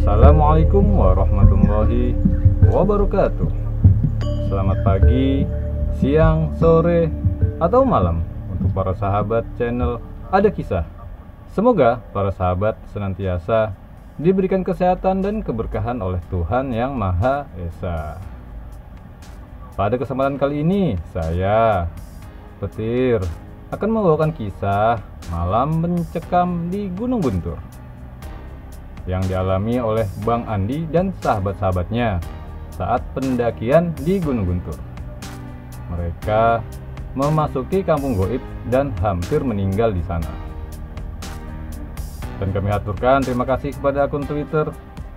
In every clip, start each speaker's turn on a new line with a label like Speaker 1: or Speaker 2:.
Speaker 1: Assalamualaikum warahmatullahi wabarakatuh. Selamat pagi, siang, sore, atau malam untuk para sahabat channel Ada Kisah. Semoga para sahabat senantiasa diberikan kesehatan dan keberkahan oleh Tuhan Yang Maha Esa. Pada kesempatan kali ini, saya, Petir, akan membawakan kisah malam mencekam di Gunung Guntur yang dialami oleh Bang Andi dan sahabat-sahabatnya saat pendakian di Gunung Guntur. Mereka memasuki kampung goib dan hampir meninggal di sana. Dan kami aturkan terima kasih kepada akun Twitter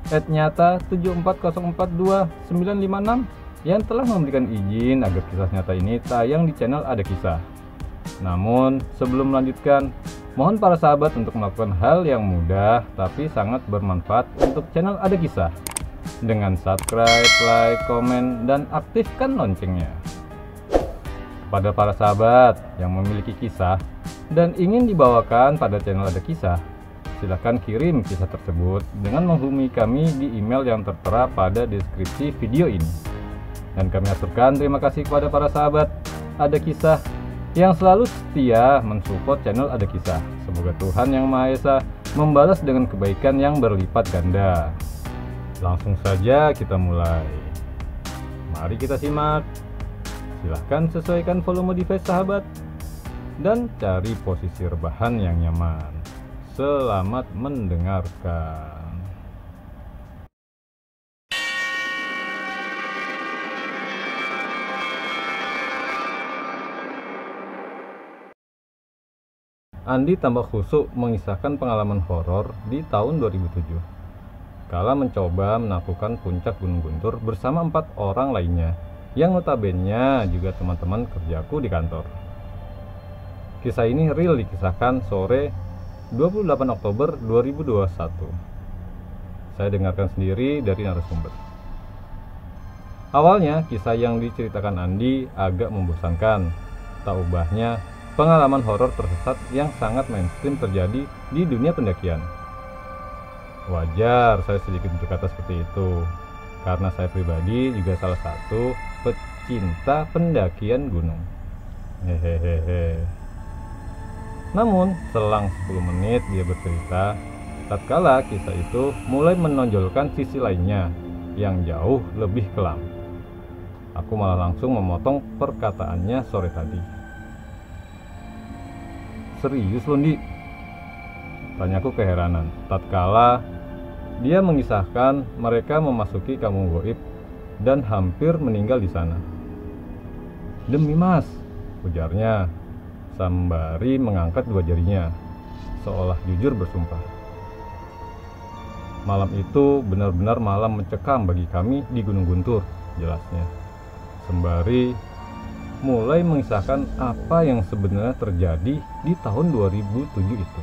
Speaker 1: @nyata7404296 yang telah memberikan izin agar kisah nyata ini tayang di channel Ada Kisah. Namun sebelum melanjutkan, mohon para sahabat untuk melakukan hal yang mudah tapi sangat bermanfaat untuk channel Ada Kisah dengan subscribe, like, komen, dan aktifkan loncengnya. Kepada para sahabat yang memiliki kisah dan ingin dibawakan pada channel Ada Kisah, silakan kirim kisah tersebut dengan menghubungi kami di email yang tertera pada deskripsi video ini. Dan kami aturkan terima kasih kepada para sahabat Ada Kisah yang selalu setia mensupport channel Ada Kisah. Semoga Tuhan Yang Maha Esa membalas dengan kebaikan yang berlipat ganda. Langsung saja kita mulai. Mari kita simak. Silahkan sesuaikan volume device sahabat dan cari posisi rebahan yang nyaman. Selamat mendengarkan. Andi tambah khusyuk mengisahkan pengalaman horor di tahun 2007 kala mencoba menaklukkan puncak Gunung Guntur bersama 4 orang lainnya yang notabene juga teman-teman kerjaku di kantor. Kisah ini real dikisahkan sore 28 Oktober 2021. Saya dengarkan sendiri dari narasumber. Awalnya kisah yang diceritakan Andi agak membosankan. Tak ubahnya pengalaman horor tersesat yang sangat mainstream terjadi di dunia pendakian. Wajar saya sedikit berkata seperti itu, karena saya pribadi juga salah satu pecinta pendakian gunung. Hehehe. Namun, selang 10 menit dia bercerita, tatkala kisah itu mulai menonjolkan sisi lainnya yang jauh lebih kelam. Aku malah langsung memotong perkataannya sore tadi. Serius Lundi? Tanyaku keheranan tatkala dia mengisahkan mereka memasuki kampung goib dan hampir meninggal di sana. Demi Mas, ujarnya sembari mengangkat 2 jarinya seolah jujur bersumpah. Malam itu benar-benar malam mencekam bagi kami di Gunung Guntur, jelasnya, sembari mulai mengisahkan apa yang sebenarnya terjadi di tahun 2007 itu.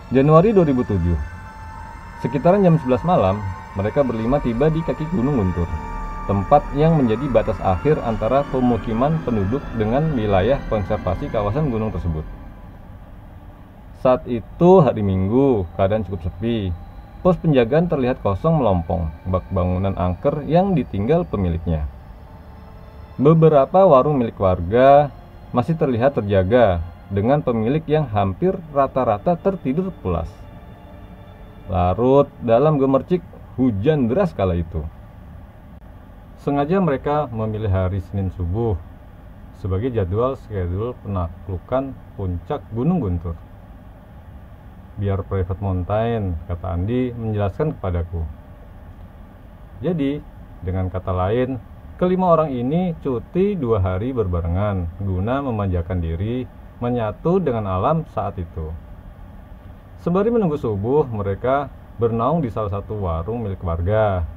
Speaker 1: Januari 2007, sekitaran jam 11 malam, mereka berlima tiba di kaki Gunung Guntur, tempat yang menjadi batas akhir antara pemukiman penduduk dengan wilayah konservasi kawasan gunung tersebut. Saat itu hari Minggu, keadaan cukup sepi. Pos penjagaan terlihat kosong melompong, bak bangunan angker yang ditinggal pemiliknya. Beberapa warung milik warga masih terlihat terjaga dengan pemilik yang hampir rata-rata tertidur pulas. Larut dalam gemercik hujan deras kala itu. Sengaja mereka memilih hari Senin subuh sebagai jadwal schedule penaklukan puncak Gunung Guntur. Biar private mountain, kata Andi menjelaskan kepadaku. Jadi, dengan kata lain, kelima orang ini cuti 2 hari berbarengan guna memanjakan diri menyatu dengan alam saat itu. Sembari menunggu subuh, mereka bernaung di salah satu warung milik warga.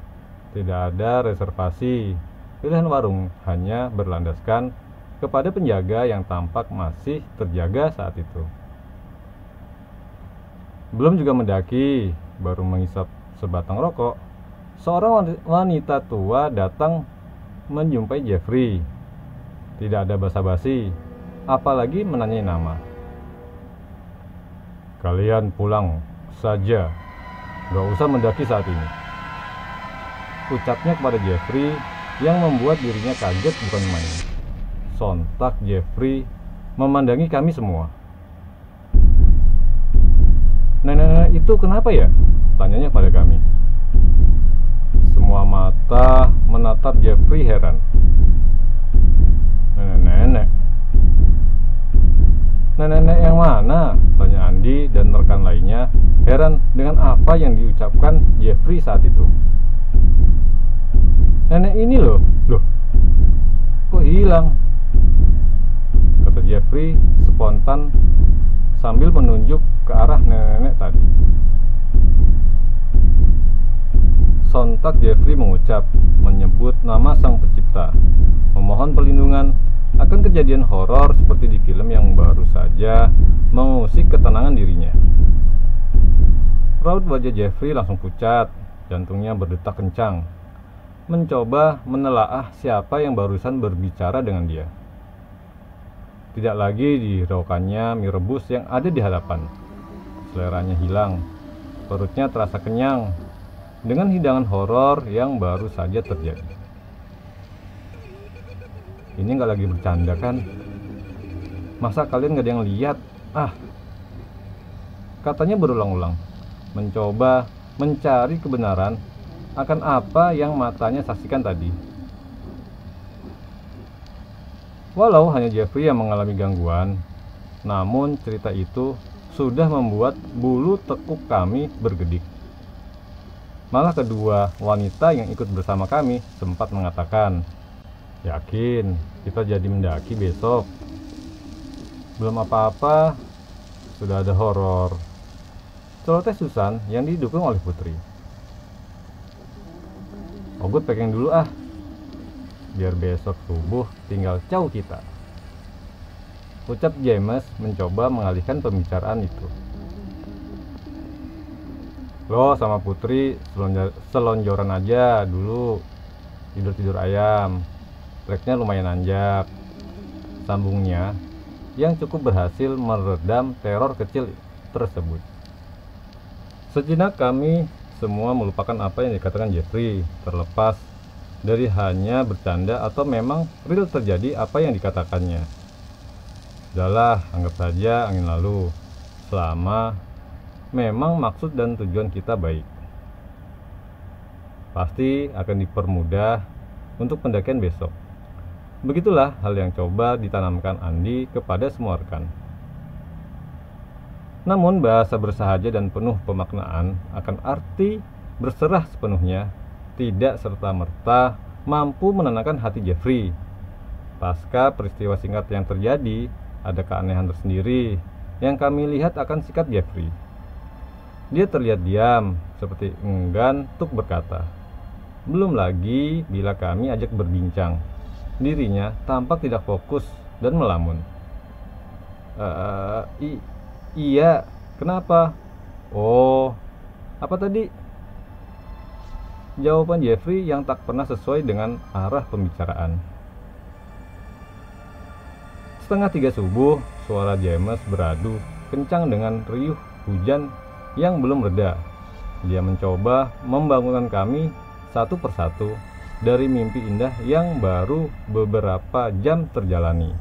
Speaker 1: Tidak ada reservasi. Pilihan warung hanya berlandaskan kepada penjaga yang tampak masih terjaga saat itu. Belum juga mendaki, baru menghisap sebatang rokok, seorang wanita tua datang menjumpai Jeffrey. Tidak ada basa-basi, apalagi menanyai nama. Kalian pulang saja, Gak usah mendaki saat ini, ucapnya kepada Jeffrey yang membuat dirinya kaget bukan main. Sontak Jeffrey memandangi kami semua. Nenek itu kenapa ya? Tanyanya pada kami. Semua mata menatap Jeffrey heran. Nenek-nenek. Nenek-nenek yang mana? Tanya Andi dan rekan lainnya heran dengan apa yang diucapkan Jeffrey saat itu. Nenek ini loh, kok hilang? Kata Jeffrey spontan sambil menunjuk ke arah nenek-nenek tadi. Sontak Jeffrey mengucap, menyebut nama sang pencipta, memohon perlindungan akan kejadian horor seperti di film yang baru saja mengusik ketenangan dirinya. Raut wajah Jeffrey langsung pucat, jantungnya berdetak kencang, mencoba menelaah siapa yang barusan berbicara dengan dia. Tidak lagi dihiraukannya mie rebus yang ada di hadapan. Seleranya hilang, perutnya terasa kenyang dengan hidangan horor yang baru saja terjadi. Ini nggak lagi bercanda kan? Masa kalian nggak ada yang lihat? Katanya berulang-ulang, mencoba mencari kebenaran akan apa yang matanya saksikan tadi. Walau hanya Jeffrey yang mengalami gangguan, namun cerita itu sudah membuat bulu tekuk kami bergedik. Malah kedua wanita yang ikut bersama kami sempat mengatakan, "Yakin kita jadi mendaki besok? Belum apa-apa, sudah ada horor." Celoteh Susan yang didukung oleh Putri. "Ogut packing dulu biar besok subuh tinggal caw kita," ucap James mencoba mengalihkan pembicaraan itu. "Lo sama Putri selonjoran aja dulu, tidur-tidur ayam. Treknya lumayan nanjak," sambungnya yang cukup berhasil meredam teror kecil tersebut. Sejenak kami semua melupakan apa yang dikatakan Jeffrey, terlepas dari hanya bercanda atau memang real terjadi apa yang dikatakannya. Udahlah, anggap saja angin lalu, selama memang maksud dan tujuan kita baik. Pasti akan dipermudah untuk pendakian besok. Begitulah hal yang coba ditanamkan Andi kepada semua rekan. Namun bahasa bersahaja dan penuh pemaknaan akan arti berserah sepenuhnya tidak serta-merta mampu menenangkan hati Jeffrey. Pasca peristiwa singkat yang terjadi, ada keanehan tersendiri yang kami lihat akan sikap Jeffrey. Dia terlihat diam, seperti enggan untuk berkata. Belum lagi bila kami ajak berbincang, dirinya tampak tidak fokus dan melamun. Iya, kenapa? Oh, apa tadi? Jawaban Jeffrey yang tak pernah sesuai dengan arah pembicaraan. 2:30 subuh, suara James beradu kencang dengan riuh hujan yang belum reda. Dia mencoba membangunkan kami satu persatu dari mimpi indah yang baru beberapa jam terjalani.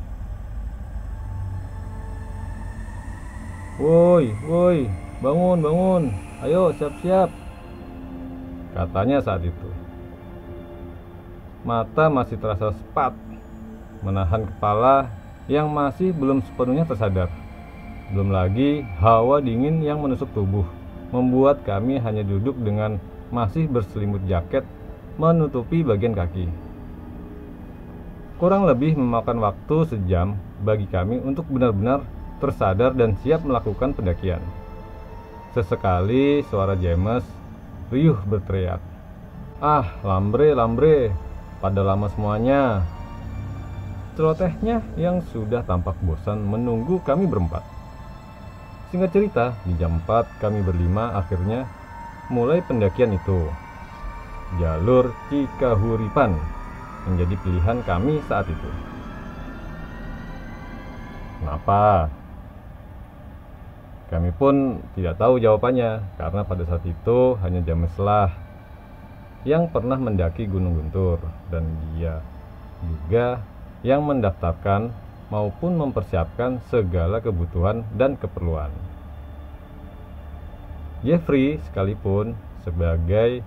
Speaker 1: Woi, bangun, ayo siap-siap, katanya saat itu. Mata masih terasa sepat, menahan kepala yang masih belum sepenuhnya tersadar. Belum lagi hawa dingin yang menusuk tubuh, membuat kami hanya duduk dengan masih berselimut jaket menutupi bagian kaki. Kurang lebih memakan waktu sejam bagi kami untuk benar-benar tersadar dan siap melakukan pendakian. Sesekali suara James riuh berteriak, lambre, pada lama semuanya. Celotehnya yang sudah tampak bosan menunggu kami berempat. Singkat cerita, di jam 4 kami berlima akhirnya mulai pendakian itu. Jalur Cikahuripan menjadi pilihan kami saat itu. Kenapa? Kami pun tidak tahu jawabannya karena pada saat itu hanya James lah yang pernah mendaki Gunung Guntur dan dia juga yang mendaftarkan maupun mempersiapkan segala kebutuhan dan keperluan. Jeffrey sekalipun sebagai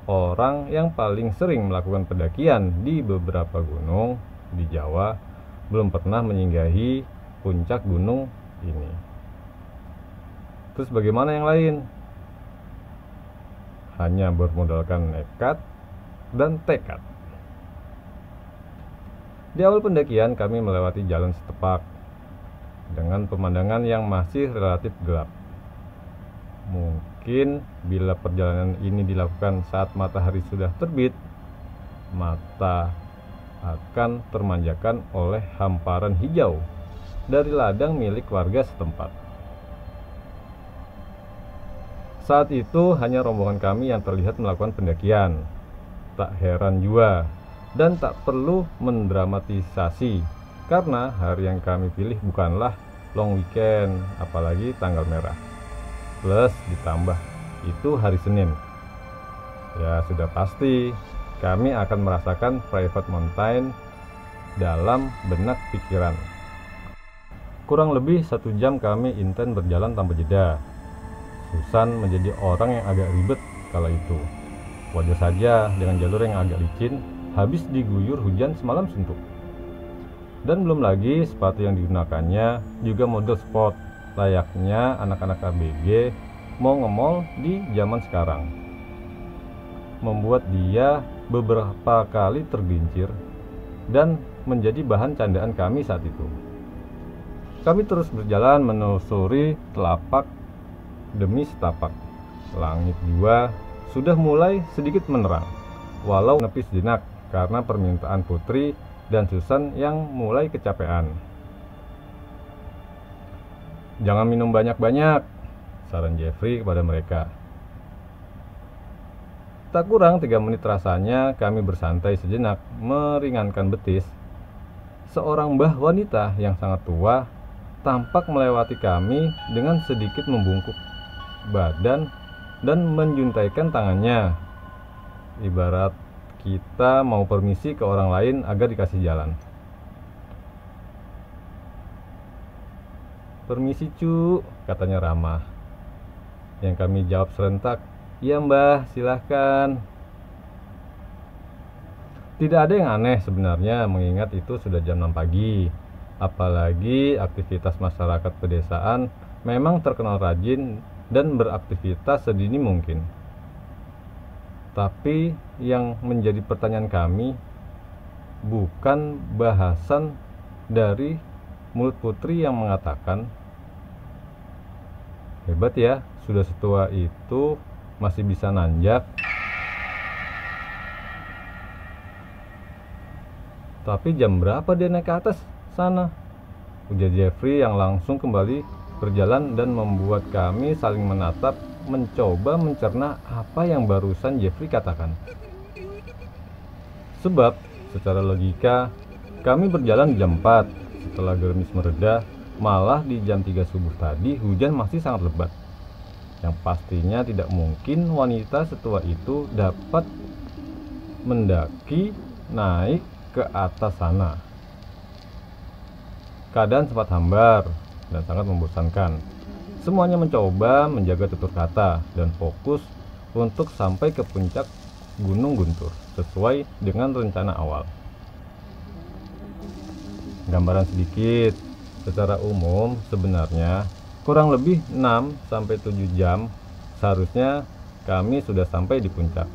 Speaker 1: orang yang paling sering melakukan pendakian di beberapa gunung di Jawa belum pernah menyinggahi puncak gunung ini. Terus bagaimana yang lain? Hanya bermodalkan nekat dan tekad. Di awal pendakian kami melewati jalan setapak dengan pemandangan yang masih relatif gelap. Mungkin bila perjalanan ini dilakukan saat matahari sudah terbit, mata akan termanjakan oleh hamparan hijau dari ladang milik warga setempat. Saat itu hanya rombongan kami yang terlihat melakukan pendakian. Tak heran jua dan tak perlu mendramatisasi karena hari yang kami pilih bukanlah long weekend, apalagi tanggal merah. Plus ditambah itu hari Senin. Ya sudah pasti kami akan merasakan private mountain dalam benak pikiran. Kurang lebih 1 jam kami intens berjalan tanpa jeda. Susan menjadi orang yang agak ribet kala itu. Wajar saja dengan jalur yang agak licin, habis diguyur hujan semalam suntuk. Dan belum lagi sepatu yang digunakannya juga model sport, layaknya anak-anak ABG mau nge-mall di zaman sekarang. Membuat dia beberapa kali tergelincir dan menjadi bahan candaan kami saat itu. Kami terus berjalan menelusuri telapak demi setapak. Langit juga sudah mulai sedikit menerang, walau menepis sejenak karena permintaan Putri dan Susan yang mulai kecapean. Jangan minum banyak-banyak, saran Jeffrey kepada mereka. Tak kurang 3 menit rasanya kami bersantai sejenak meringankan betis. Seorang mbah wanita yang sangat tua tampak melewati kami dengan sedikit membungkuk badan dan menjuntaikan tangannya, ibarat kita mau permisi ke orang lain agar dikasih jalan. "Permisi cu," katanya ramah. Yang kami jawab serentak, "Iya mbah, silahkan." Tidak ada yang aneh sebenarnya mengingat itu sudah jam 6 pagi. Apalagi aktivitas masyarakat pedesaan memang terkenal rajin dan beraktivitas sedini mungkin. Tapi yang menjadi pertanyaan kami bukan bahasan dari mulut Putri yang mengatakan, "Hebat ya, sudah setua itu masih bisa nanjak." "Tapi jam berapa dia naik ke atas sana?" ujar Jeffrey yang langsung kembali berjalan dan membuat kami saling menatap, mencoba mencerna apa yang barusan Jeffrey katakan. Sebab secara logika kami berjalan jam 4 setelah gerimis mereda, malah di jam 3 subuh tadi hujan masih sangat lebat. Yang pastinya tidak mungkin wanita setua itu dapat mendaki naik ke atas sana. Keadaan sempat hambar dan sangat membosankan. Semuanya mencoba menjaga tutur kata dan fokus untuk sampai ke puncak Gunung Guntur sesuai dengan rencana awal. Gambaran sedikit, secara umum sebenarnya kurang lebih 6-7 jam seharusnya kami sudah sampai di puncak.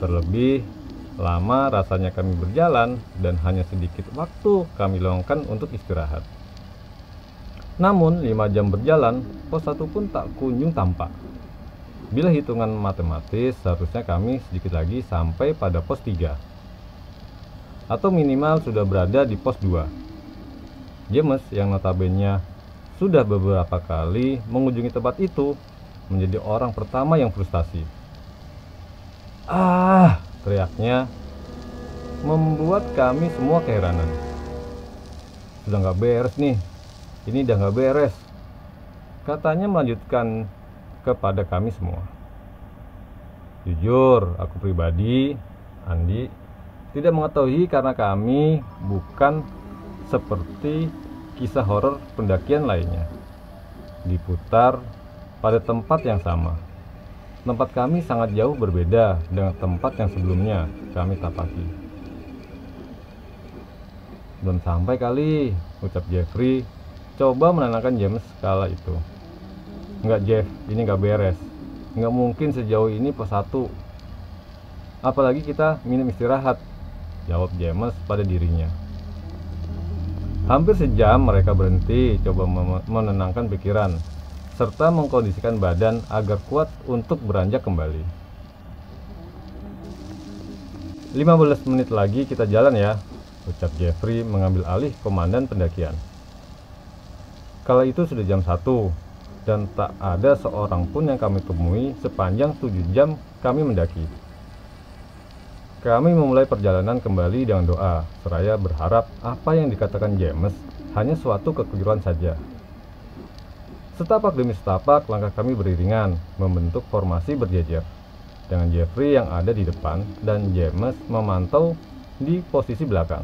Speaker 1: Terlebih lama rasanya kami berjalan dan hanya sedikit waktu kami luangkan untuk istirahat. Namun 5 jam berjalan, pos 1 pun tak kunjung tampak. Bila hitungan matematis, seharusnya kami sedikit lagi sampai pada pos 3. Atau minimal sudah berada di pos 2. James yang notabene sudah beberapa kali mengunjungi tempat itu, menjadi orang pertama yang frustasi. "Ah!" teriaknya, membuat kami semua keheranan. "Sudah gak beres nih. Ini udah gak beres." Katanya melanjutkan kepada kami semua. Jujur, aku pribadi, Andi, tidak mengetahui karena kami bukan seperti kisah horor pendakian lainnya. Diputar pada tempat yang sama. Tempat kami sangat jauh berbeda dengan tempat yang sebelumnya kami tapaki. Belum sampai kali, ucap Jeffrey, coba menenangkan James kala itu. Enggak Jeff, ini enggak beres. Enggak mungkin sejauh ini pos 1. Apalagi kita minim istirahat, jawab James pada dirinya. Hampir sejam mereka berhenti coba menenangkan pikiran serta mengkondisikan badan agar kuat untuk beranjak kembali. 15 menit lagi kita jalan ya, ucap Jeffrey mengambil alih komandan pendakian. Kala itu sudah jam 1 dan tak ada seorang pun yang kami temui sepanjang 7 jam kami mendaki. Kami memulai perjalanan kembali dengan doa, seraya berharap apa yang dikatakan James hanya suatu kekeliruan saja. Setapak demi setapak langkah kami beriringan, membentuk formasi berjejer, dengan Jeffrey yang ada di depan dan James memantau di posisi belakang.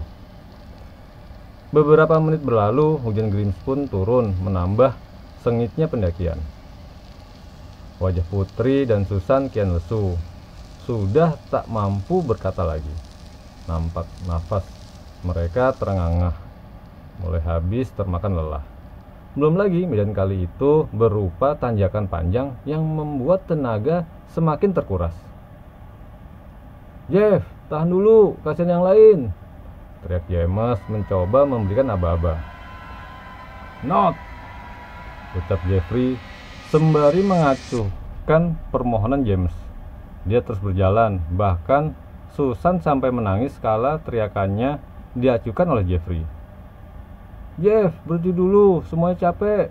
Speaker 1: Beberapa menit berlalu, hujan gerimis pun turun menambah sengitnya pendakian. Wajah Putri dan Susan kian lesu. Sudah tak mampu berkata lagi. Nampak nafas mereka terengah-engah, mulai habis termakan lelah. Belum lagi medan kali itu berupa tanjakan panjang yang membuat tenaga semakin terkuras. Jeff, tahan dulu, kasihan yang lain, teriak James mencoba memberikan aba-aba. Not, ucap Jeffrey sembari mengacuhkan permohonan James. Dia terus berjalan, bahkan Susan sampai menangis kala teriakannya diacuhkan oleh Jeffrey. Jeff, berhenti dulu, semuanya capek.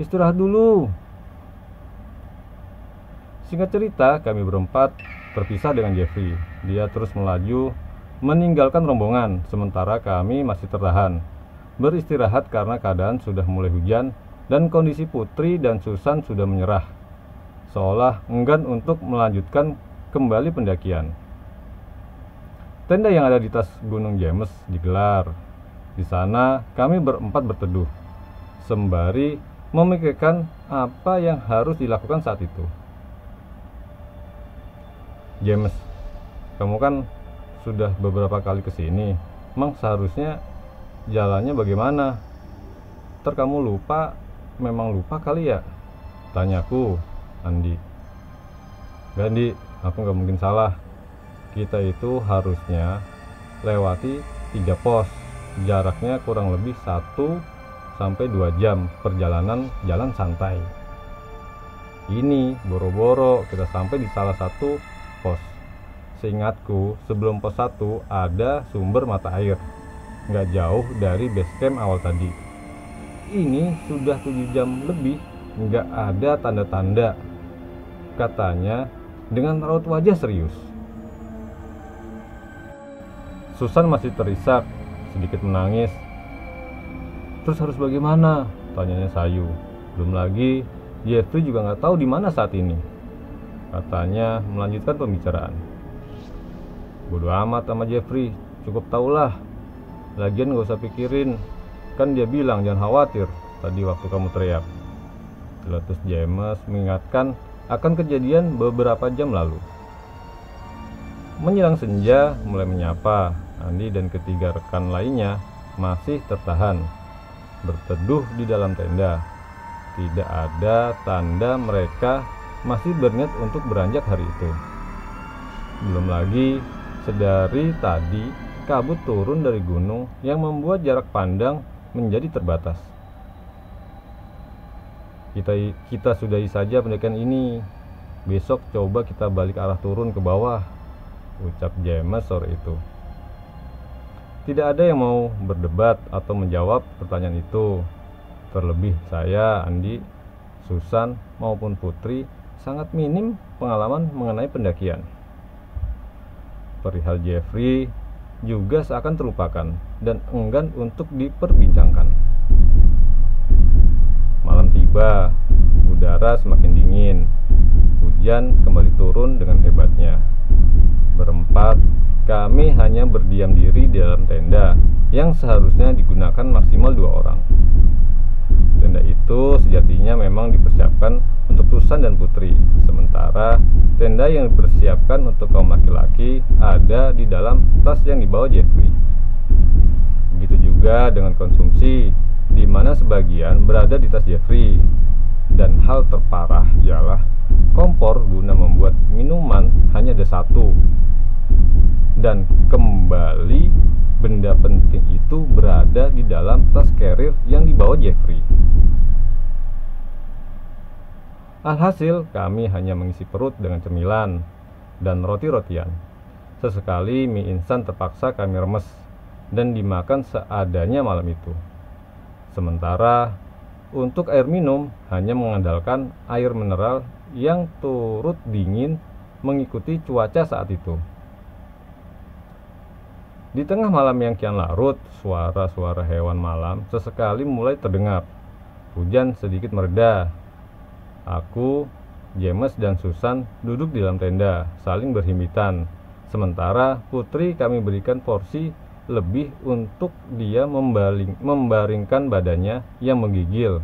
Speaker 1: Istirahat dulu. Singkat cerita, kami berempat terpisah dengan Jeffrey. Dia terus melaju, meninggalkan rombongan, sementara kami masih tertahan, beristirahat karena keadaan sudah mulai hujan dan kondisi Putri dan Susan sudah menyerah, seolah enggan untuk melanjutkan kembali pendakian. Tenda yang ada di atas Gunung James digelar. Di sana kami berempat berteduh, sembari memikirkan apa yang harus dilakukan saat itu. James, kamu kan sudah beberapa kali kesini, emang seharusnya jalannya bagaimana? Ntar kamu lupa, memang lupa kali ya? Tanyaku, Andi. Gak Andi, aku gak mungkin salah. Kita itu harusnya lewati 3 pos. Jaraknya kurang lebih 1-2 jam perjalanan jalan santai. Ini boro-boro kita sampai di salah satu pos. Seingatku sebelum pos 1 ada sumber mata air, gak jauh dari base camp awal tadi. Ini sudah 7 jam lebih gak ada tanda-tanda, katanya dengan raut wajah serius. Susan masih terisak, sedikit menangis. Terus harus bagaimana? Tanyanya sayu. Belum lagi Jeffrey juga nggak tahu di mana saat ini. Katanya melanjutkan pembicaraan. Bodoh amat sama Jeffrey, cukup tahulah. Lagian nggak usah pikirin, kan dia bilang jangan khawatir tadi waktu kamu teriak. Letus James mengingatkan akan kejadian beberapa jam lalu. Menjelang senja mulai menyapa. Andi dan ketiga rekan lainnya masih tertahan berteduh di dalam tenda. Tidak ada tanda mereka masih berniat untuk beranjak hari itu. Belum lagi sedari tadi kabut turun dari gunung yang membuat jarak pandang menjadi terbatas. Kita sudahi saja pendakian ini. Besok coba kita balik arah turun ke bawah, ucap James sore itu. Tidak ada yang mau berdebat atau menjawab pertanyaan itu. Terlebih saya, Andi, Susan maupun Putri sangat minim pengalaman mengenai pendakian. Perihal Jeffrey juga seakan terlupakan dan enggan untuk diperbincangkan. Malam tiba. tiba, udara semakin dingin. Hujan kembali turun dengan hebatnya. Berempat, kami hanya berdiam diri di dalam tenda yang seharusnya digunakan maksimal 2 orang. Tenda itu sejatinya memang dipersiapkan untuk Susan dan Putri, sementara tenda yang dipersiapkan untuk kaum laki-laki ada di dalam tas yang dibawa Jeffrey. Begitu juga dengan konsumsi, di mana sebagian berada di tas Jeffrey. Dan hal terparah ialah kompor guna membuat minuman hanya ada 1. Dan kembali benda penting itu berada di dalam tas carrier yang dibawa Jeffrey. Alhasil, kami hanya mengisi perut dengan cemilan dan roti-rotian. Sesekali mie instan terpaksa kami remes dan dimakan seadanya malam itu. Sementara untuk air minum hanya mengandalkan air mineral yang turut dingin mengikuti cuaca saat itu. Di tengah malam yang kian larut, suara-suara hewan malam sesekali mulai terdengar. Hujan sedikit mereda. Aku, James, dan Susan duduk di dalam tenda, saling berhimpitan. Sementara Putri kami berikan porsi lebih untuk dia membaringkan badannya yang menggigil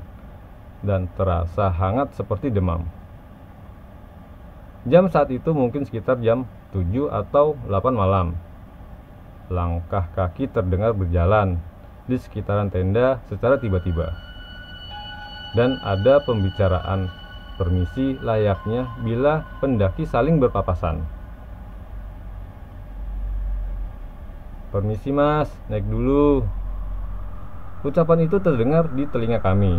Speaker 1: dan terasa hangat seperti demam. Jam saat itu mungkin sekitar jam 7 atau 8 malam. Langkah kaki terdengar berjalan di sekitaran tenda secara tiba-tiba. Dan ada pembicaraan permisi layaknya bila pendaki saling berpapasan. "Permisi mas, naik dulu." Ucapan itu terdengar di telinga kami.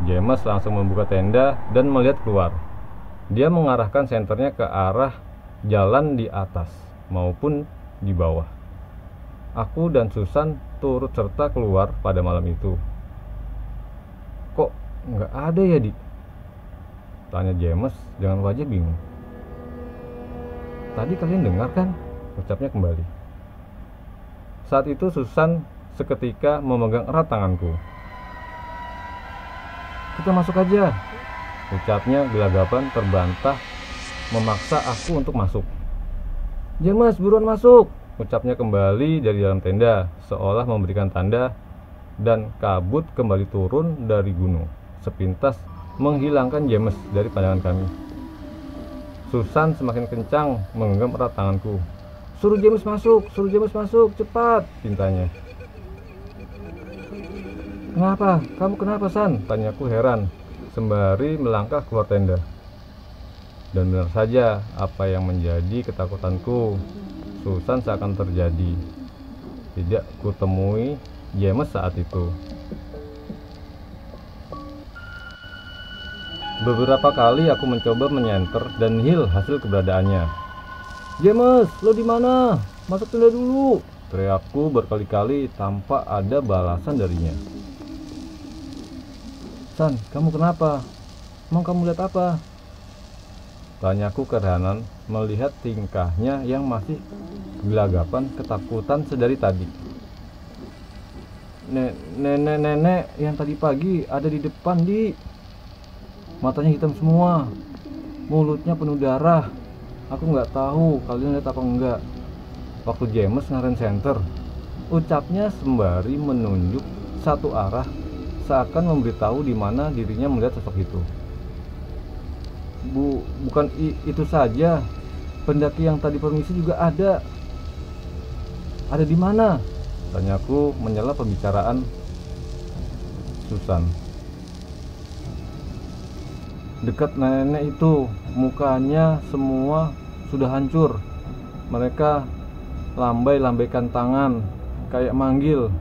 Speaker 1: James langsung membuka tenda dan melihat keluar. Dia mengarahkan senternya ke arah jalan di atas maupun di bawah. Aku dan Susan turut serta keluar pada malam itu. "Kok nggak ada ya, Di?" tanya James dengan wajah bingung. "Tadi kalian dengar kan?" ucapnya kembali. Saat itu Susan seketika memegang erat tanganku. "Kita masuk aja," ucapnya gelagapan terbantah memaksa aku untuk masuk. "James, buruan masuk," ucapnya kembali dari dalam tenda, seolah memberikan tanda, dan kabut kembali turun dari gunung, sepintas menghilangkan James dari pandangan kami. Susan semakin kencang menggenggam erat tanganku. Suruh James masuk, cepat," pintanya. "Kenapa? Kamu kenapa, San?" tanyaku heran, sembari melangkah keluar tenda. Dan benar saja, apa yang menjadi ketakutanku, Susan seakan terjadi. Tidak kutemui James saat itu. Beberapa kali aku mencoba menyenter dan nihil hasil keberadaannya. "James, lo di mana? Masuk tenda dulu," teriakku berkali-kali tanpa ada balasan darinya. "San, kamu kenapa? Mau kamu lihat apa?" tanyaku keheranan melihat tingkahnya yang masih gelagapan ketakutan sedari tadi. Nenek yang tadi pagi ada di depan, Di. Matanya hitam semua, mulutnya penuh darah. Aku nggak tahu kalian lihat apa enggak. Waktu James ngaren center," ucapnya sembari menunjuk satu arah, seakan memberitahu di mana dirinya melihat sosok itu. Bukan itu saja. Pendaki yang tadi permisi juga ada." "Ada di mana?" tanyaku menyela pembicaraan Susan. "Dekat nenek itu, mukanya semua sudah hancur. Mereka lambai-lambaikan tangan kayak manggil,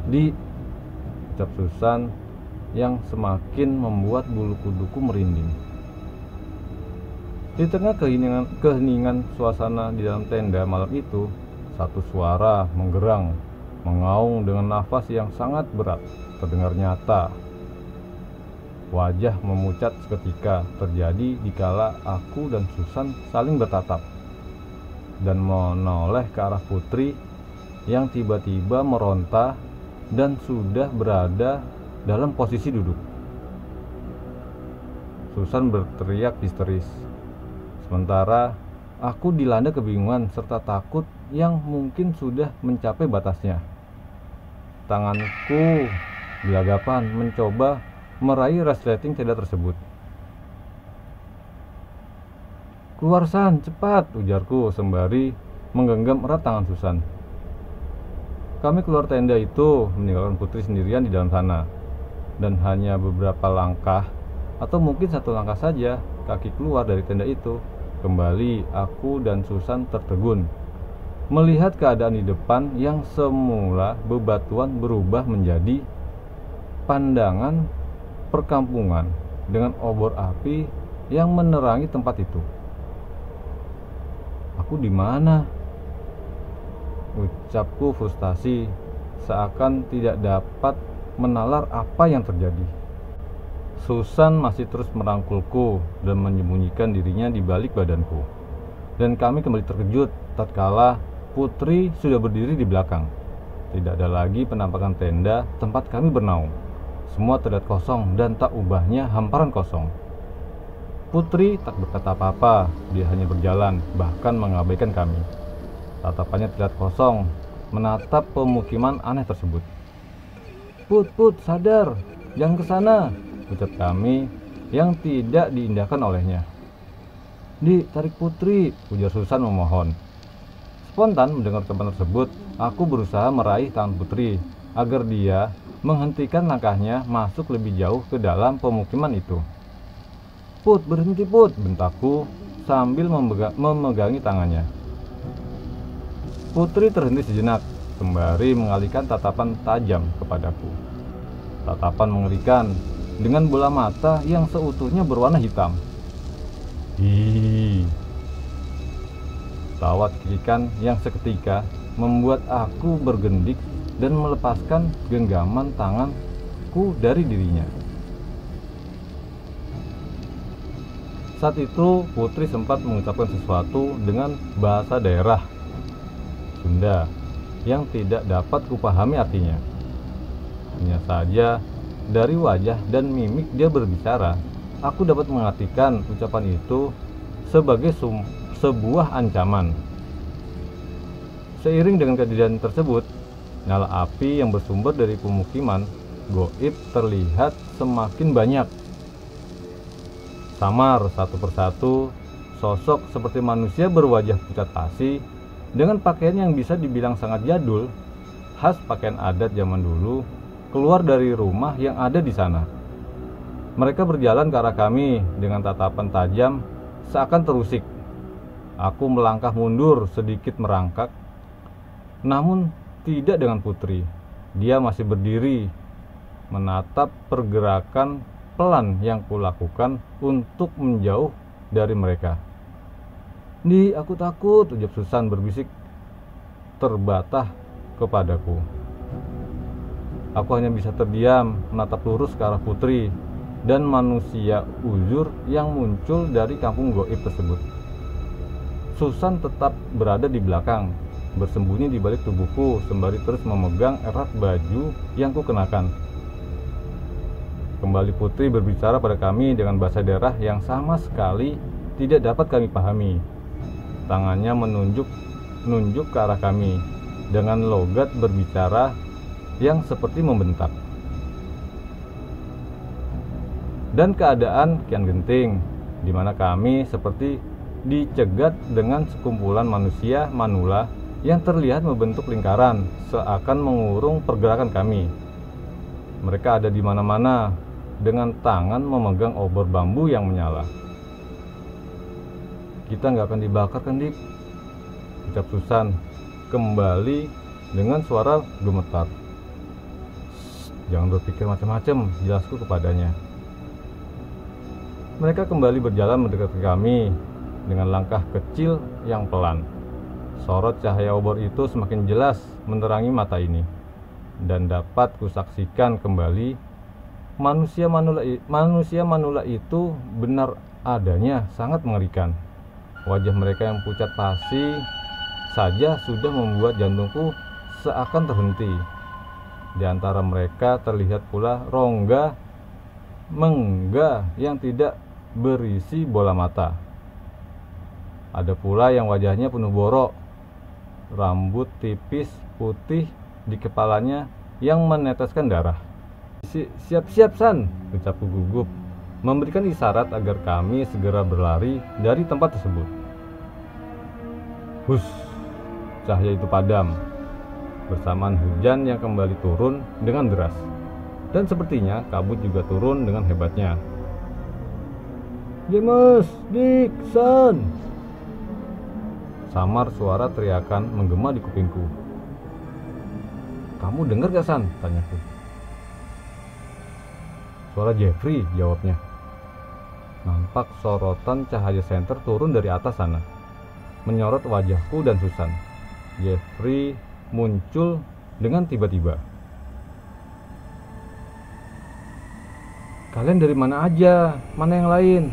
Speaker 1: Di," ucap Susan yang semakin membuat bulu kuduku merinding. Di tengah keheningan suasana di dalam tenda malam itu, satu suara menggerang, mengaung dengan nafas yang sangat berat, terdengar nyata. Wajah memucat seketika terjadi dikala aku dan Susan saling bertatap dan menoleh ke arah Putri yang tiba-tiba meronta dan sudah berada dalam posisi duduk. Susan berteriak histeris. Sementara aku dilanda kebingungan serta takut yang mungkin sudah mencapai batasnya. Tanganku gelagapan mencoba meraih resleting tenda tersebut. "Keluar San, cepat!" ujarku sembari menggenggam erat tangan Susan. Kami keluar tenda itu meninggalkan Putri sendirian di dalam sana. Dan hanya beberapa langkah atau mungkin satu langkah saja kaki keluar dari tenda itu, kembali aku dan Susan tertegun melihat keadaan di depan yang semula bebatuan berubah menjadi pandangan perkampungan dengan obor api yang menerangi tempat itu. Aku di mana? Ucapku frustasi, seakan tidak dapat menalar apa yang terjadi. Susan masih terus merangkulku dan menyembunyikan dirinya di balik badanku. Dan kami kembali terkejut tatkala Putri sudah berdiri di belakang. Tidak ada lagi penampakan tenda tempat kami bernaung. Semua terlihat kosong dan tak ubahnya hamparan kosong. Putri tak berkata apa-apa, dia hanya berjalan, bahkan mengabaikan kami. Tatapannya terlihat kosong, menatap pemukiman aneh tersebut. Put, sadar, jangan ke sana," ucap kami yang tidak diindahkan olehnya. "Tarik Putri," ujar Susan memohon. Spontan mendengar ucapan tersebut, aku berusaha meraih tangan Putri agar dia menghentikan langkahnya masuk lebih jauh ke dalam pemukiman itu. "Put, berhenti Put," bentakku sambil memegangi tangannya. Putri terhenti sejenak, sembari mengalihkan tatapan tajam kepadaku. Tatapan mengerikan, dengan bola mata yang seutuhnya berwarna hitam. Hi. Tawa cekikikan yang seketika membuat aku bergendik dan melepaskan genggaman tanganku dari dirinya. Saat itu Putri sempat mengucapkan sesuatu dengan bahasa daerah Sunda yang tidak dapat kupahami artinya. Hanya saja dari wajah dan mimik dia berbicara, aku dapat mengartikan ucapan itu sebagai sebuah ancaman. Seiring dengan kejadian tersebut, nyala api yang bersumber dari pemukiman goib terlihat semakin banyak. Samar satu persatu, sosok seperti manusia berwajah pucat pasi dengan pakaian yang bisa dibilang sangat jadul, khas pakaian adat zaman dulu, keluar dari rumah yang ada di sana. Mereka berjalan ke arah kami dengan tatapan tajam seakan terusik. Aku melangkah mundur sedikit merangkak, namun tidak dengan Putri. Dia masih berdiri, menatap pergerakan pelan yang kulakukan untuk menjauh dari mereka. Aku takut," ujar Susan berbisik terbatah kepadaku. Aku hanya bisa terdiam, menatap lurus ke arah Putri dan manusia uzur yang muncul dari kampung goib tersebut. Susan tetap berada di belakang, bersembunyi di balik tubuhku sembari terus memegang erat baju yang kukenakan. Kembali Putri berbicara pada kami dengan bahasa daerah yang sama sekali tidak dapat kami pahami. Tangannya menunjuk ke arah kami dengan logat berbicara yang seperti membentak. Dan keadaan kian genting, di mana kami seperti dicegat dengan sekumpulan manusia manula yang terlihat membentuk lingkaran seakan mengurung pergerakan kami. Mereka ada di mana-mana dengan tangan memegang obor bambu yang menyala. "Kita nggak akan dibakar kan, Dik?" ucap Susan kembali dengan suara gemetar. "Jangan berpikir macam-macam," jelasku kepadanya. Mereka kembali berjalan mendekati kami dengan langkah kecil yang pelan. Sorot cahaya obor itu semakin jelas menerangi mata ini, dan dapat kusaksikan kembali manusia manula itu benar adanya sangat mengerikan. Wajah mereka yang pucat pasi saja sudah membuat jantungku seakan terhenti. Di antara mereka terlihat pula rongga mengga yang tidak berisi bola mata. Ada pula yang wajahnya penuh borok, rambut tipis putih di kepalanya yang meneteskan darah. Siap-siap San, ucapku gugup, memberikan isyarat agar kami segera berlari dari tempat tersebut. Hus, cahaya itu padam, bersamaan hujan yang kembali turun dengan deras. Dan sepertinya kabut juga turun dengan hebatnya. James, Dick, San, samar suara teriakan menggema di kupingku. Kamu dengar gak San? Tanyaku. Suara Jeffrey, jawabnya. Nampak sorotan cahaya senter turun dari atas sana, menyorot wajahku dan Susan. Jeffrey muncul dengan tiba-tiba. Kalian dari mana aja? Mana yang lain?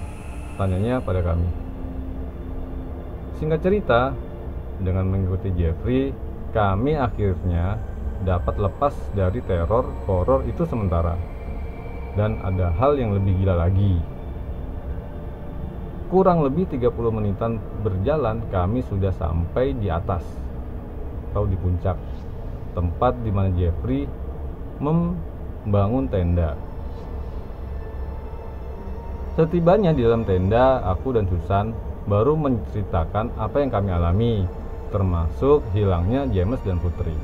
Speaker 1: Tanyanya pada kami. Singkat cerita, dengan mengikuti Jeffrey, kami akhirnya dapat lepas dari teror horor itu sementara. Dan ada hal yang lebih gila lagi. Kurang lebih 30 menitan berjalan, kami sudah sampai di atas, atau di puncak, tempat di mana Jeffrey membangun tenda. Setibanya di dalam tenda, aku dan Susan baru menceritakan apa yang kami alami, termasuk hilangnya James dan Putri.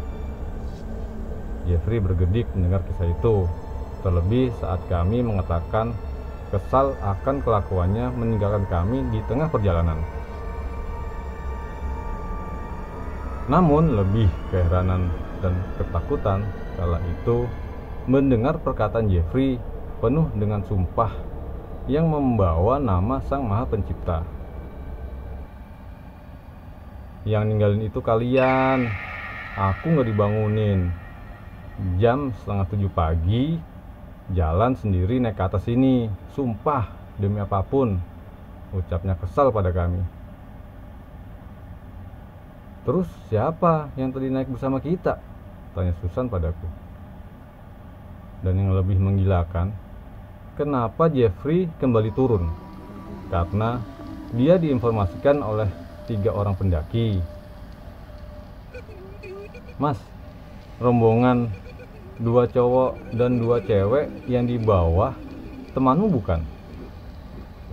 Speaker 1: Jeffrey bergedik mendengar kisah itu, terlebih saat kami mengatakan kesal akan kelakuannya meninggalkan kami di tengah perjalanan. Namun lebih keheranan dan ketakutan kala itu mendengar perkataan Jeffrey penuh dengan sumpah yang membawa nama Sang Maha Pencipta. Yang ninggalin itu kalian, aku gak dibangunin. Jam 6:30 pagi, jalan sendiri naik ke atas sini. Sumpah, demi apapun, ucapnya kesal pada kami. Terus siapa yang tadi naik bersama kita? Tanya Susan padaku. Dan yang lebih menggilakan, kenapa Jeffrey kembali turun? Karena dia diinformasikan oleh 3 orang pendaki. Mas, rombongan 2 cowok dan 2 cewek yang di bawah temanmu bukan?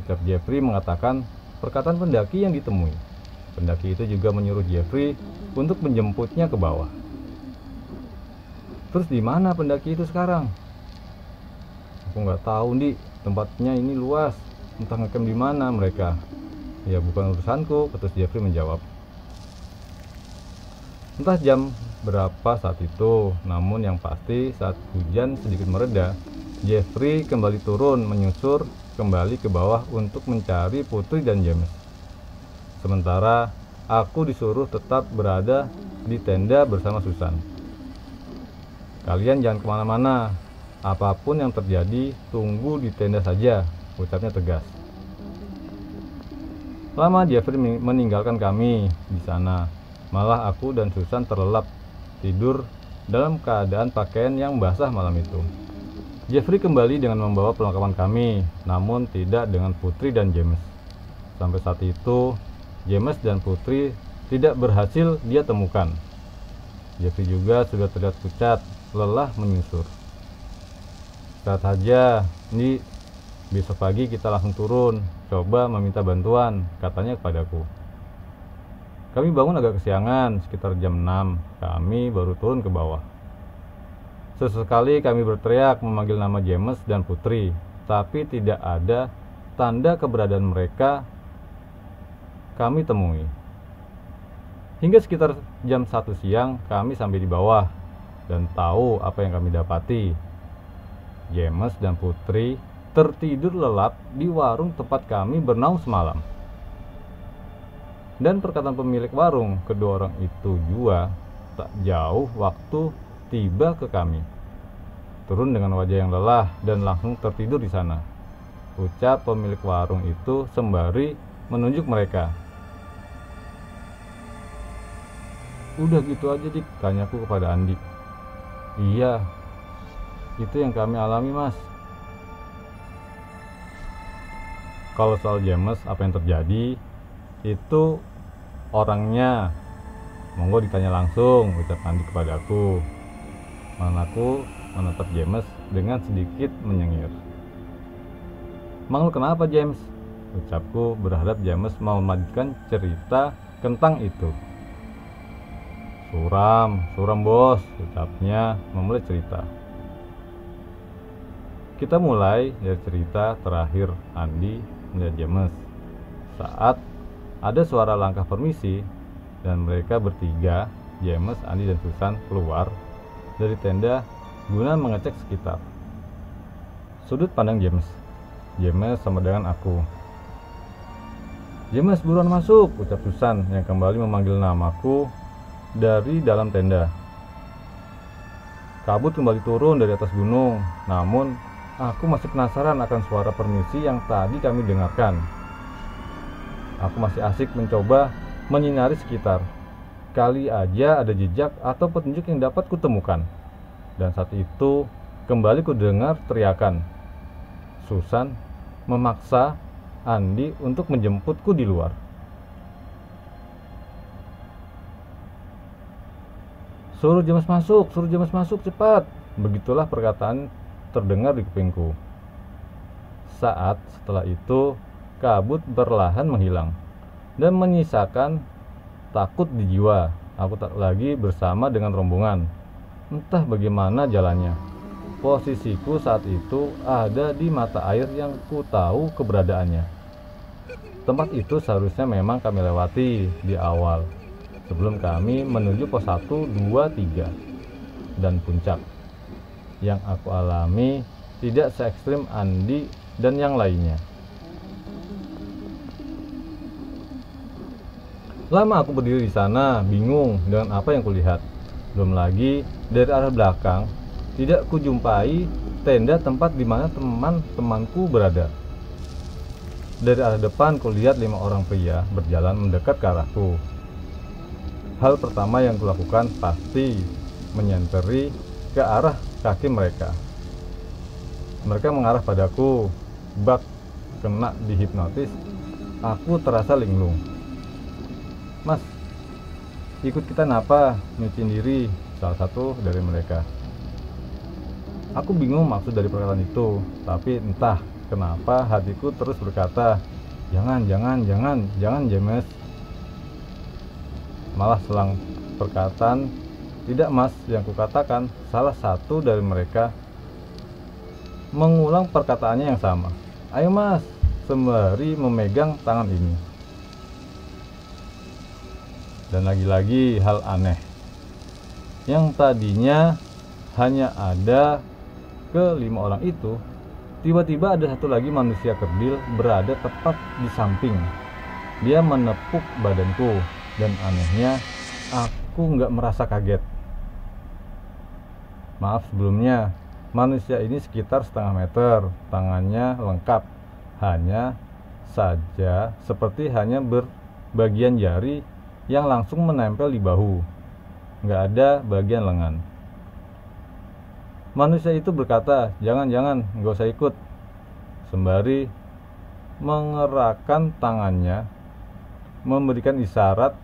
Speaker 1: Ucap Jeffrey mengatakan perkataan pendaki yang ditemui. Pendaki itu juga menyuruh Jeffrey untuk menjemputnya ke bawah. Terus di mana pendaki itu sekarang? Aku nggak tahu, Di. Tempatnya ini luas. Entah ngecamp di mana mereka. Ya bukan urusanku, ketus Jeffrey menjawab. Entah jam berapa saat itu, namun yang pasti saat hujan sedikit mereda, Jeffrey kembali turun menyusur kembali ke bawah untuk mencari Putri dan James. Sementara aku disuruh tetap berada di tenda bersama Susan. Kalian jangan kemana-mana, apapun yang terjadi tunggu di tenda saja, ucapnya tegas. Lama Jeffrey meninggalkan kami di sana. Malah aku dan Susan terlelap tidur dalam keadaan pakaian yang basah malam itu. Jeffrey kembali dengan membawa perlengkapan kami, namun tidak dengan Putri dan James. Sampai saat itu, James dan Putri tidak berhasil dia temukan. Jeffrey juga sudah terlihat pucat, lelah menyusur. Saat saja, ini besok pagi kita langsung turun, coba meminta bantuan, katanya kepadaku. Kami bangun agak kesiangan, sekitar jam 6, kami baru turun ke bawah. Sesekali kami berteriak memanggil nama James dan Putri, tapi tidak ada tanda keberadaan mereka kami temui. Hingga sekitar jam 1 siang, kami sampai di bawah dan tahu apa yang kami dapati. James dan Putri tertidur lelap di warung tempat kami bernaung semalam. Dan perkataan pemilik warung, kedua orang itu juga tak jauh waktu tiba ke kami. Turun dengan wajah yang lelah dan langsung tertidur di sana, ucap pemilik warung itu sembari menunjuk mereka. Udah gitu aja, Dik, tanyaku kepada Andi. Iya, itu yang kami alami, Mas. Kalau soal James, apa yang terjadi? Itu orangnya. Monggo ditanya langsung, ucap Andi kepadaku. Manaku menatap James dengan sedikit menyengir. Mang, lu kenapa, James? Ucapku berharap James mau melanjutkan cerita tentang itu. Suram bos, ucapnya memulai cerita. Kita mulai dari cerita terakhir Andi melihat James saat ada suara langkah permisi dan mereka bertiga, James, Andi, dan Susan, keluar dari tenda guna mengecek sekitar. Sudut pandang James sama dengan aku. James, buruan masuk, ucap Susan yang kembali memanggil namaku dari dalam tenda. Kabut kembali turun dari atas gunung, namun aku masih penasaran akan suara permisi yang tadi kami dengarkan. Aku masih asik mencoba menyinari sekitar. Kali aja ada jejak atau petunjuk yang dapat kutemukan. Dan saat itu kembali kudengar teriakan. Susan memaksa Andi untuk menjemputku di luar. Suruh James masuk cepat. Begitulah perkataan terdengar di kupingku. Saat setelah itu kabut perlahan menghilang dan menyisakan takut di jiwa. Aku tak lagi bersama dengan rombongan. Entah bagaimana jalannya. Posisiku saat itu ada di mata air yang ku tahu keberadaannya. Tempat itu seharusnya memang kami lewati di awal sebelum kami menuju pos 1, 2, 3 dan puncak. Yang aku alami tidak se ekstrim Andi dan yang lainnya. Lama aku berdiri di sana, bingung dengan apa yang kulihat. Belum lagi dari arah belakang tidak kujumpai tenda tempat di mana teman-temanku berada. Dari arah depan kulihat 5 orang pria berjalan mendekat ke arahku. Hal pertama yang kulakukan pasti menyenteri ke arah kaki mereka. Mereka mengarah padaku. Bak kena dihipnotis, aku terasa linglung. Mas, ikut kita napa? Nyuciin diri, salah satu dari mereka. Aku bingung maksud dari perkataan itu, tapi entah kenapa hatiku terus berkata, jangan James. Malah selang perkataan, tidak mas, yang kukatakan, salah satu dari mereka mengulang perkataannya yang sama. Ayo mas, sembari memegang tangan ini. Dan lagi-lagi hal aneh. Yang tadinya hanya ada ke 5 orang itu, tiba-tiba ada satu lagi manusia kerdil berada tepat di samping. Dia menepuk badanku dan anehnya aku nggak merasa kaget. Maaf sebelumnya, manusia ini sekitar setengah meter, tangannya lengkap, hanya saja seperti hanya berbagian jari yang langsung menempel di bahu, nggak ada bagian lengan. Manusia itu berkata, jangan, nggak usah ikut, sembari mengerahkan tangannya, memberikan isyarat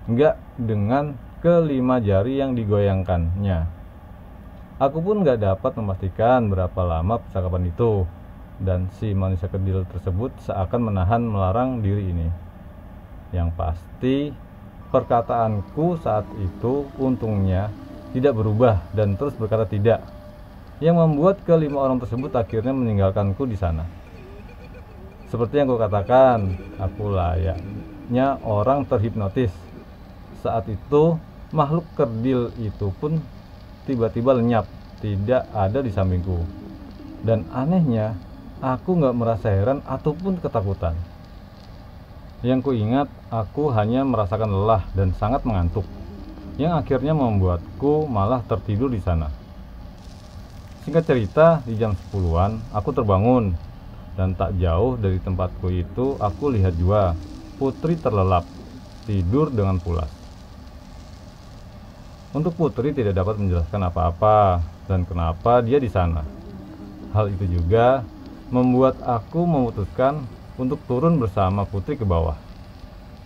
Speaker 1: nggak dengan ke-5 jari yang digoyangkannya. Aku pun nggak dapat memastikan berapa lama percakapan itu, dan si manusia kerdil tersebut seakan melarang diri ini. Yang pasti, perkataanku saat itu untungnya tidak berubah dan terus berkata tidak, yang membuat ke-5 orang tersebut akhirnya meninggalkanku di sana. Seperti yang kukatakan, aku layaknya orang terhipnotis. Saat itu, makhluk kerdil itu pun tiba-tiba lenyap, tidak ada di sampingku. Dan anehnya, aku nggak merasa heran ataupun ketakutan. Yang kuingat, aku hanya merasakan lelah dan sangat mengantuk, yang akhirnya membuatku malah tertidur di sana. Singkat cerita, di jam 10-an aku terbangun, dan tak jauh dari tempatku itu aku lihat Jua, putri terlelap, tidur dengan pulas. untuk Putri tidak dapat menjelaskan apa-apa dan kenapa dia di sana. Hal itu juga membuat aku memutuskan untuk turun bersama Putri ke bawah,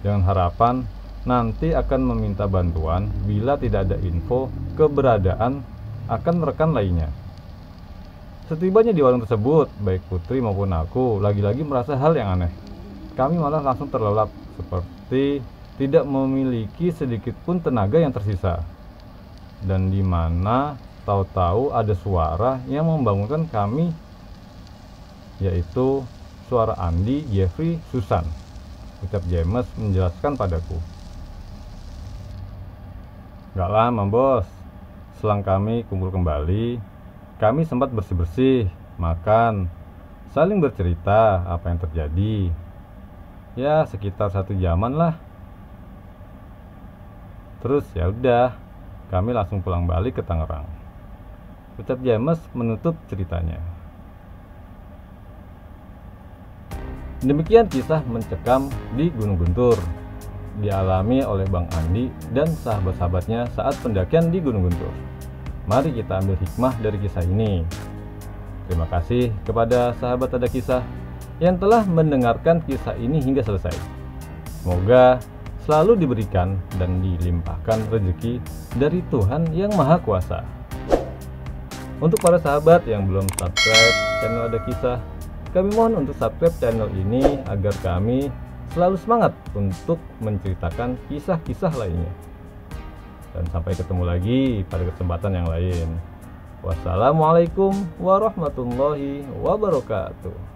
Speaker 1: dengan harapan nanti akan meminta bantuan bila tidak ada info keberadaan akan rekan lainnya. Setibanya di warung tersebut, baik Putri maupun aku lagi-lagi merasa hal yang aneh. Kami malah langsung terlelap, seperti tidak memiliki sedikit pun tenaga yang tersisa. Dan di mana tahu-tahu ada suara yang membangunkan kami, yaitu suara Andi, Jeffrey, Susan. Ucap James menjelaskan padaku. Gak lama bos, selang kami kumpul kembali, kami sempat bersih-bersih, makan, saling bercerita apa yang terjadi. Ya sekitar 1 jaman lah. Terus ya udah, kami langsung pulang balik ke Tangerang. Ucap James menutup ceritanya. Demikian kisah mencekam di Gunung Guntur, dialami oleh Bang Andi dan sahabat-sahabatnya saat pendakian di Gunung Guntur. Mari kita ambil hikmah dari kisah ini. Terima kasih kepada sahabat Ada Kisah yang telah mendengarkan kisah ini hingga selesai. Semoga selalu diberikan dan dilimpahkan rezeki dari Tuhan yang Maha Kuasa. Untuk para sahabat yang belum subscribe channel Ada Kisah, kami mohon untuk subscribe channel ini agar kami selalu semangat untuk menceritakan kisah-kisah lainnya. Dan sampai ketemu lagi pada kesempatan yang lain. Wassalamualaikum warahmatullahi wabarakatuh.